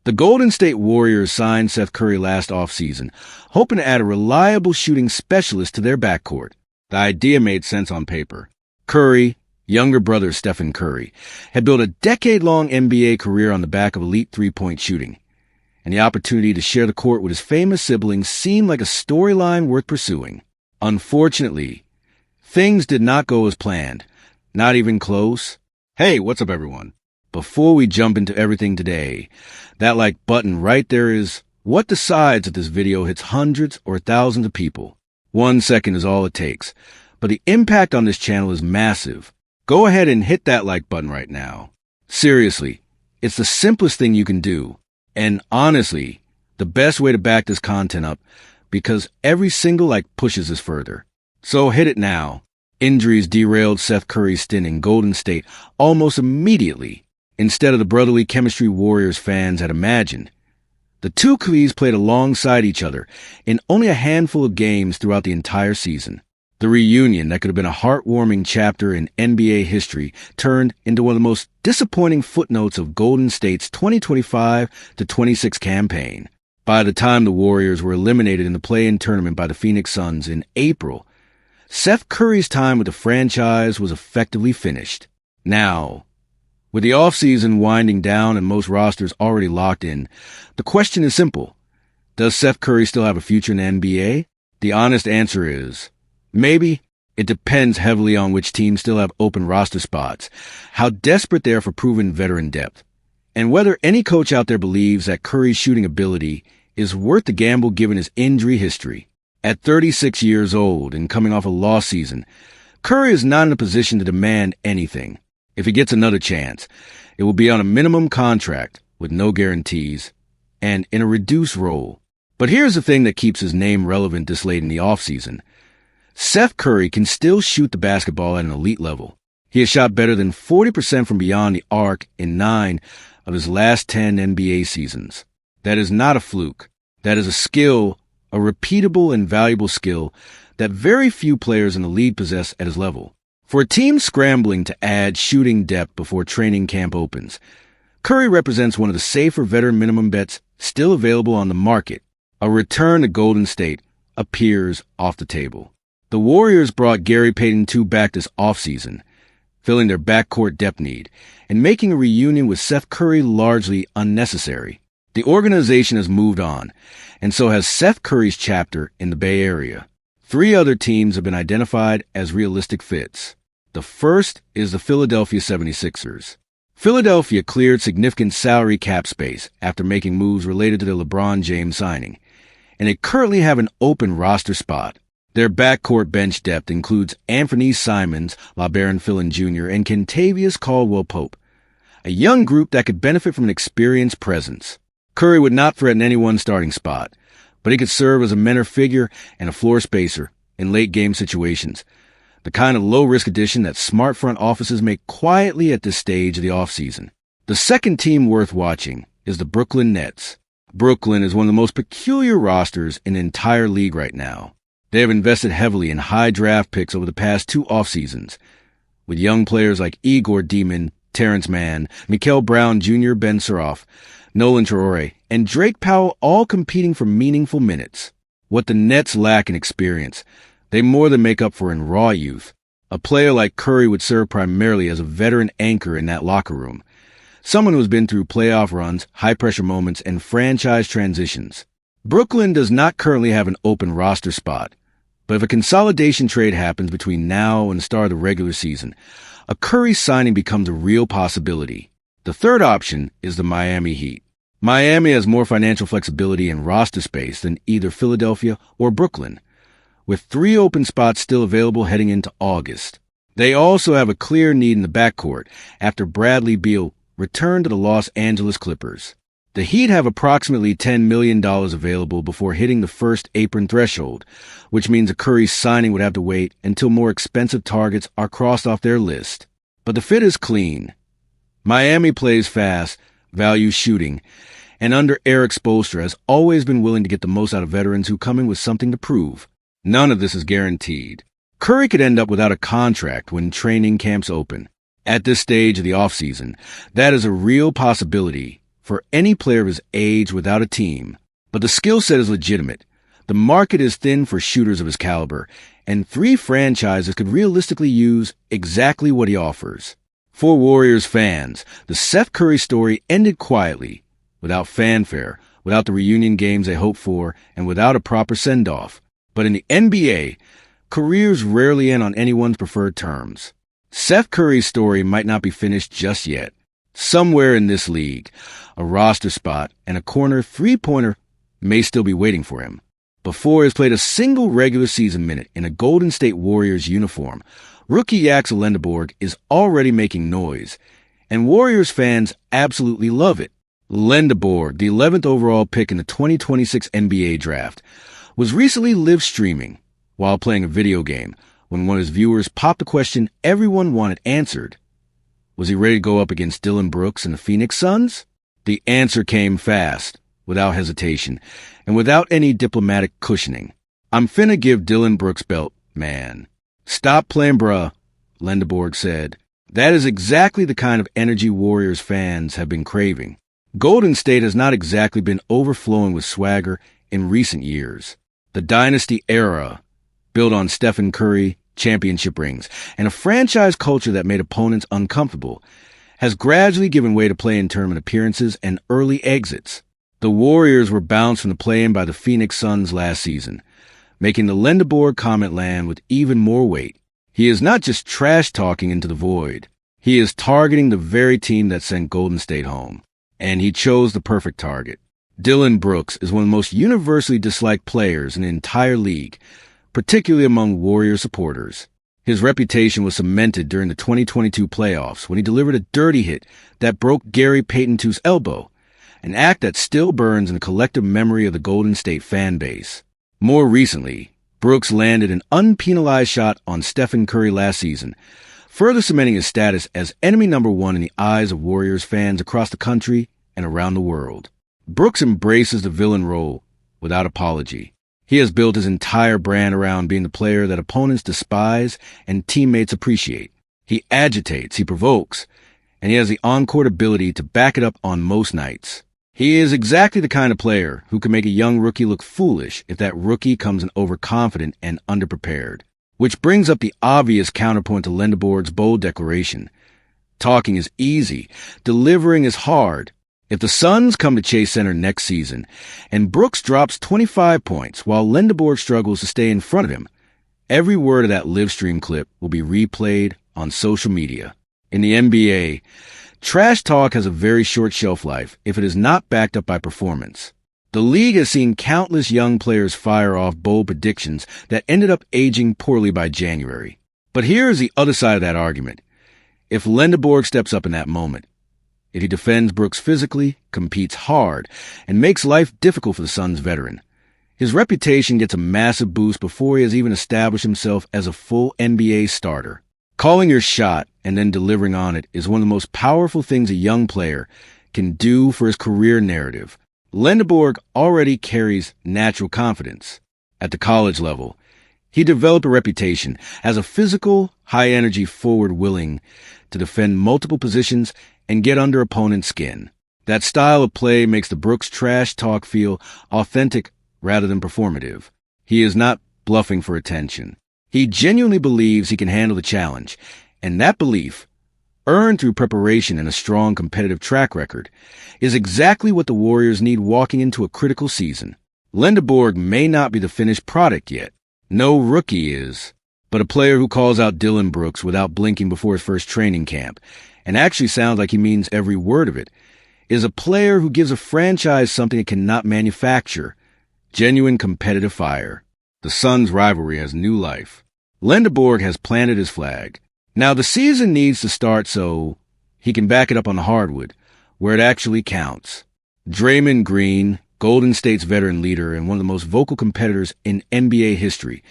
The Golden State Warriors signed Seth Curry last offseason, hoping to add a reliable shooting specialist to their backcourt. The idea made sense on paper. Curry, younger brother Stephen Curry, had built a decade-long NBA career on the back of elite three-point shooting, and the opportunity to share the court with his famous siblings seemed like a storyline worth pursuing. Unfortunately, things did not go as planned, not even close. Hey, what's up, everyone? Before we jump into everything today, that like button right there is what decides if this video hits hundreds or thousands of people. 1 second is all it takes, but the impact on this channel is massive. Go ahead and hit that like button right now. Seriously, it's the simplest thing you can do, and honestly, the best way to back this content up, because every single like pushes us further. So hit it now. Injuries derailed Seth Curry's stint in Golden State almost immediately, instead of the brotherly chemistry Warriors fans had imagined. The two Clays played alongside each other in only a handful of games throughout the entire season. The reunion that could have been a heartwarming chapter in NBA history turned into one of the most disappointing footnotes of Golden State's 2025-26 campaign. By the time the Warriors were eliminated in the play-in tournament by the Phoenix Suns in April, Seth Curry's time with the franchise was effectively finished. Now, with the offseason winding down and most rosters already locked in, the question is simple. Does Seth Curry still have a future in the NBA? The honest answer is, maybe. It depends heavily on which teams still have open roster spots, how desperate they are for proven veteran depth, and whether any coach out there believes that Curry's shooting ability is worth the gamble given his injury history. At 36 years old and coming off a lost season, Curry is not in a position to demand anything. If he gets another chance, it will be on a minimum contract with no guarantees and in a reduced role. But here's the thing that keeps his name relevant this late in the offseason. Seth Curry can still shoot the basketball at an elite level. He has shot better than 40% from beyond the arc in 9 of his last 10 NBA seasons. That is not a fluke. That is a skill, a repeatable and valuable skill that very few players in the league possess at his level. For a team scrambling to add shooting depth before training camp opens, Curry represents one of the safer veteran minimum bets still available on the market. A return to Golden State appears off the table. The Warriors brought Gary Payton II back this offseason, filling their backcourt depth need, and making a reunion with Seth Curry largely unnecessary. The organization has moved on, and so has Seth Curry's chapter in the Bay Area. 3 other teams have been identified as realistic fits. The first is the Philadelphia 76ers. Philadelphia cleared significant salary cap space after making moves related to the LeBron James signing, and they currently have an open roster spot. Their backcourt bench depth includes Anthony Simons, LeBaron Philin Jr., and Kentavious Caldwell-Pope, a young group that could benefit from an experienced presence. Curry would not threaten anyone's starting spot, but he could serve as a mentor figure and a floor spacer in late-game situations, the kind of low-risk addition that smart front offices make quietly at this stage of the offseason. The second team worth watching is the Brooklyn Nets. Brooklyn is one of the most peculiar rosters in the entire league right now. They have invested heavily in high draft picks over the past 2 off-seasons, with young players like Igor Demon, Terrence Mann, Mikael Brown Jr., Ben Suroff, Nolan Traore, and Drake Powell all competing for meaningful minutes. What the Nets lack in experience, they more than make up for in raw youth. A player like Curry would serve primarily as a veteran anchor in that locker room, someone who has been through playoff runs, high-pressure moments, and franchise transitions. Brooklyn does not currently have an open roster spot, but if a consolidation trade happens between now and the start of the regular season, a Curry signing becomes a real possibility. The third option is the Miami Heat. Miami has more financial flexibility and roster space than either Philadelphia or Brooklyn, with 3 open spots still available heading into August. They also have a clear need in the backcourt after Bradley Beal returned to the Los Angeles Clippers. The Heat have approximately $10 million available before hitting the first apron threshold, which means a Curry signing would have to wait until more expensive targets are crossed off their list. But the fit is clean. Miami plays fast, values shooting, and under Eric Spoelstra has always been willing to get the most out of veterans who come in with something to prove. None of this is guaranteed. Curry could end up without a contract when training camps open. At this stage of the offseason, that is a real possibility for any player of his age without a team. But the skill set is legitimate. The market is thin for shooters of his caliber, and 3 franchises could realistically use exactly what he offers. For Warriors fans, the Seth Curry story ended quietly, without fanfare, without the reunion games they hoped for, and without a proper send-off. But in the NBA, careers rarely end on anyone's preferred terms. Seth Curry's story might not be finished just yet. Somewhere in this league, a roster spot and a corner three-pointer may still be waiting for him. Before he has played a single regular season minute in a Golden State Warriors uniform, rookie Axel Lendeborg is already making noise, and Warriors fans absolutely love it. Lendeborg, the 11th overall pick in the 2026 NBA draft, was recently live streaming while playing a video game when one of his viewers popped the question everyone wanted answered. Was he ready to go up against Dillon Brooks and the Phoenix Suns? The answer came fast, without hesitation, and without any diplomatic cushioning. I'm finna give Dillon Brooks belt, man. Stop playing bruh, Lendeborg said. That is exactly the kind of energy Warriors fans have been craving. Golden State has not exactly been overflowing with swagger in recent years. The dynasty era, built on Stephen Curry, championship rings, and a franchise culture that made opponents uncomfortable, has gradually given way to play-in tournament appearances and early exits. The Warriors were bounced from the play-in by the Phoenix Suns last season, making the Lendeborg comment land with even more weight. He is not just trash-talking into the void. He is targeting the very team that sent Golden State home. And he chose the perfect target. Dillon Brooks is one of the most universally disliked players in the entire league, particularly among Warrior supporters. His reputation was cemented during the 2022 playoffs when he delivered a dirty hit that broke Gary Payton II's elbow, an act that still burns in the collective memory of the Golden State fan base. More recently, Brooks landed an unpenalized shot on Stephen Curry last season, further cementing his status as enemy number 1 in the eyes of Warriors fans across the country and around the world. Brooks embraces the villain role without apology. He has built his entire brand around being the player that opponents despise and teammates appreciate. He agitates, he provokes, and he has the on-court ability to back it up on most nights. He is exactly the kind of player who can make a young rookie look foolish if that rookie comes in overconfident and underprepared. Which brings up the obvious counterpoint to Lendeborg's bold declaration. Talking is easy, delivering is hard. If the Suns come to Chase Center next season, and Brooks drops 25 points while Lendeborg struggles to stay in front of him, every word of that live stream clip will be replayed on social media. In the NBA, trash talk has a very short shelf life if it is not backed up by performance. The league has seen countless young players fire off bold predictions that ended up aging poorly by January. But here is the other side of that argument. If Lendeborg steps up in that moment, if he defends Brooks physically, competes hard, and makes life difficult for the Suns veteran, his reputation gets a massive boost before he has even established himself as a full NBA starter. Calling your shot and then delivering on it is one of the most powerful things a young player can do for his career narrative. Lendeborg already carries natural confidence. At the college level, he developed a reputation as a physical, high-energy forward willing to defend multiple positions and get under opponents' skin. That style of play makes the Brooks trash talk feel authentic rather than performative. He is not bluffing for attention. He genuinely believes he can handle the challenge, and that belief, earned through preparation and a strong competitive track record, is exactly what the Warriors need walking into a critical season. Lendeborg may not be the finished product yet. No rookie is. But a player who calls out Dillon Brooks without blinking before his first training camp, and actually sounds like he means every word of it, is a player who gives a franchise something it cannot manufacture: genuine competitive fire. The Suns' rivalry has new life. Lendeborg has planted his flag. Now the season needs to start so he can back it up on the hardwood, where it actually counts. Draymond Green, Golden State's veteran leader and one of the most vocal competitors in NBA history,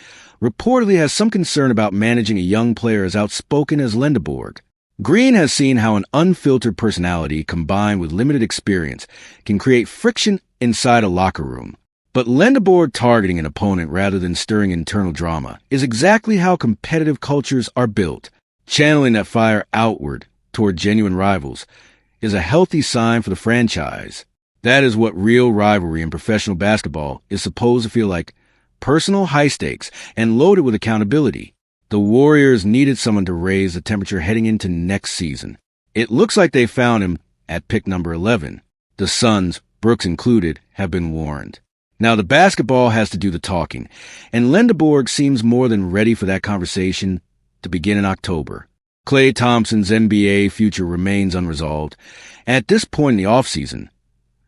reportedly has some concern about managing a young player as outspoken as Lendeborg. Green has seen how an unfiltered personality combined with limited experience can create friction inside a locker room. But Lendeborg targeting an opponent rather than stirring internal drama is exactly how competitive cultures are built. Channeling that fire outward toward genuine rivals is a healthy sign for the franchise. That is what real rivalry in professional basketball is supposed to feel like: personal, high stakes, and loaded with accountability. The Warriors needed someone to raise the temperature heading into next season. It looks like they found him at pick number 11. The Suns, Brooks included, have been warned. Now the basketball has to do the talking, and Lendeborg seems more than ready for that conversation to begin in October. Klay Thompson's NBA future remains unresolved. At this point in the offseason,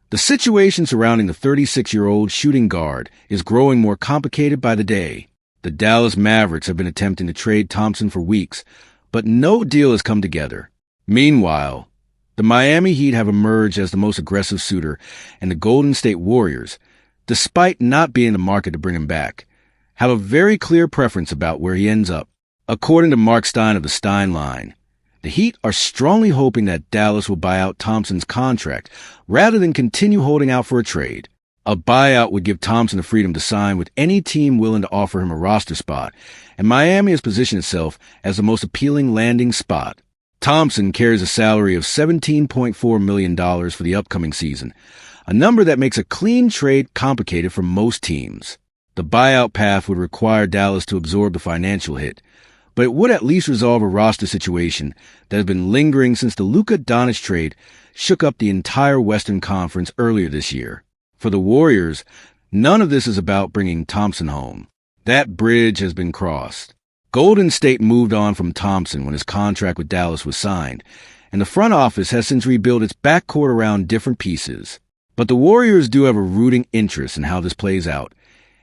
the situation surrounding the 36-year-old shooting guard is growing more complicated by the day. The Dallas Mavericks have been attempting to trade Thompson for weeks, but no deal has come together. Meanwhile, the Miami Heat have emerged as the most aggressive suitor, and the Golden State Warriors, despite not being in the market to bring him back, have a very clear preference about where he ends up. According to Mark Stein of the Stein Line, the Heat are strongly hoping that Dallas will buy out Thompson's contract rather than continue holding out for a trade. A buyout would give Thompson the freedom to sign with any team willing to offer him a roster spot, and Miami has positioned itself as the most appealing landing spot. Thompson carries a salary of $17.4 million for the upcoming season, a number that makes a clean trade complicated for most teams. The buyout path would require Dallas to absorb the financial hit, but it would at least resolve a roster situation that has been lingering since the Luka Doncic trade shook up the entire Western Conference earlier this year. For the Warriors, none of this is about bringing Thompson home. That bridge has been crossed. Golden State moved on from Thompson when his contract with Dallas was signed, and the front office has since rebuilt its backcourt around different pieces. But the Warriors do have a rooting interest in how this plays out,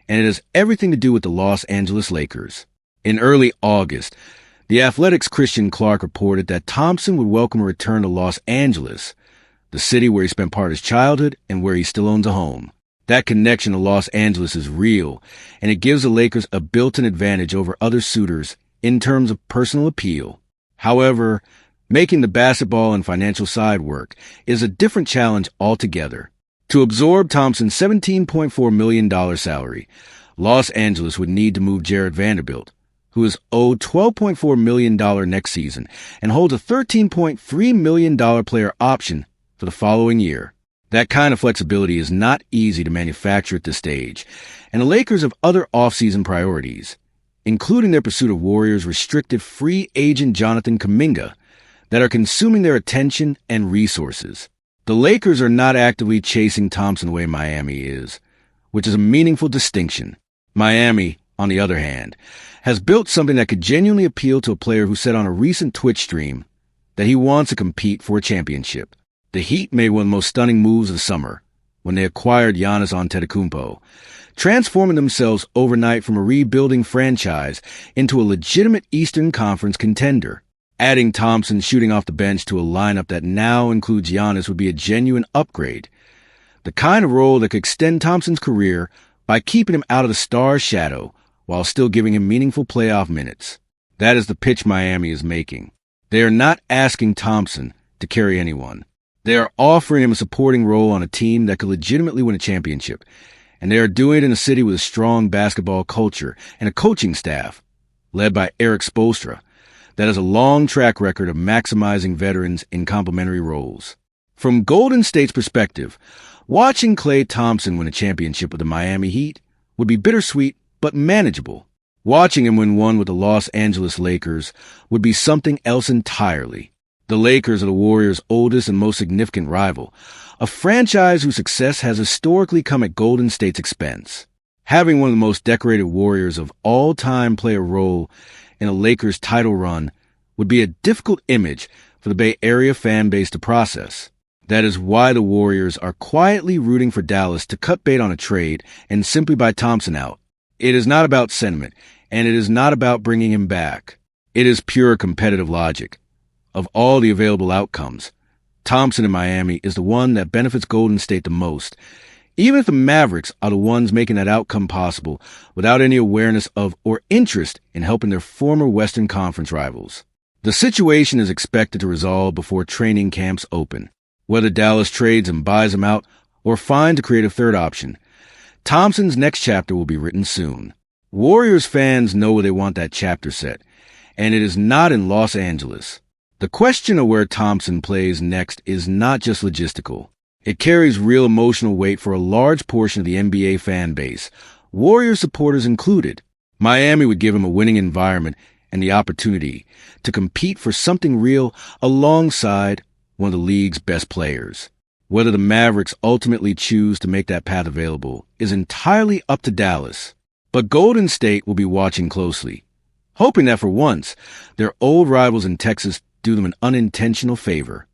and it has everything to do with the Los Angeles Lakers. In early August, The Athletic's Christian Clark reported that Thompson would welcome a return to Los Angeles, the city where he spent part of his childhood and where he still owns a home. That connection to Los Angeles is real, and it gives the Lakers a built-in advantage over other suitors in terms of personal appeal. However, making the basketball and financial side work is a different challenge altogether. To absorb Thompson's $17.4 million salary, Los Angeles would need to move Jared Vanderbilt, who is owed $12.4 million next season and holds a $13.3 million player option for the following year. That kind of flexibility is not easy to manufacture at this stage, and the Lakers have other offseason priorities, including their pursuit of Warriors' restricted free agent Jonathan Kuminga, that are consuming their attention and resources. The Lakers are not actively chasing Thompson the way Miami is, which is a meaningful distinction. Miami, on the other hand, has built something that could genuinely appeal to a player who said on a recent Twitch stream that he wants to compete for a championship. The Heat made one of the most stunning moves of the summer when they acquired Giannis Antetokounmpo, transforming themselves overnight from a rebuilding franchise into a legitimate Eastern Conference contender. Adding Thompson shooting off the bench to a lineup that now includes Giannis would be a genuine upgrade, the kind of role that could extend Thompson's career by keeping him out of the star's shadow while still giving him meaningful playoff minutes. That is the pitch Miami is making. They are not asking Thompson to carry anyone. They are offering him a supporting role on a team that could legitimately win a championship, and they are doing it in a city with a strong basketball culture and a coaching staff, led by Eric Spoelstra, that has a long track record of maximizing veterans in complementary roles. From Golden State's perspective, watching Klay Thompson win a championship with the Miami Heat would be bittersweet but manageable. Watching him win one with the Los Angeles Lakers would be something else entirely. The Lakers are the Warriors' oldest and most significant rival, a franchise whose success has historically come at Golden State's expense. Having one of the most decorated Warriors of all time play a role in a Lakers title run would be a difficult image for the Bay Area fan base to process. That is why the Warriors are quietly rooting for Dallas to cut bait on a trade and simply buy Thompson out. It is not about sentiment, and it is not about bringing him back. It is pure competitive logic. Of all the available outcomes, Thompson in Miami is the one that benefits Golden State the most, even if the Mavericks are the ones making that outcome possible without any awareness of or interest in helping their former Western Conference rivals. The situation is expected to resolve before training camps open. Whether Dallas trades and buys him out or finds a creative third option, Thompson's next chapter will be written soon. Warriors fans know where they want that chapter set, and it is not in Los Angeles. The question of where Thompson plays next is not just logistical. It carries real emotional weight for a large portion of the NBA fan base, Warriors supporters included. Miami would give him a winning environment and the opportunity to compete for something real alongside one of the league's best players. Whether the Mavericks ultimately choose to make that path available is entirely up to Dallas. But Golden State will be watching closely, hoping that for once, their old rivals in Texas do them an unintentional favor.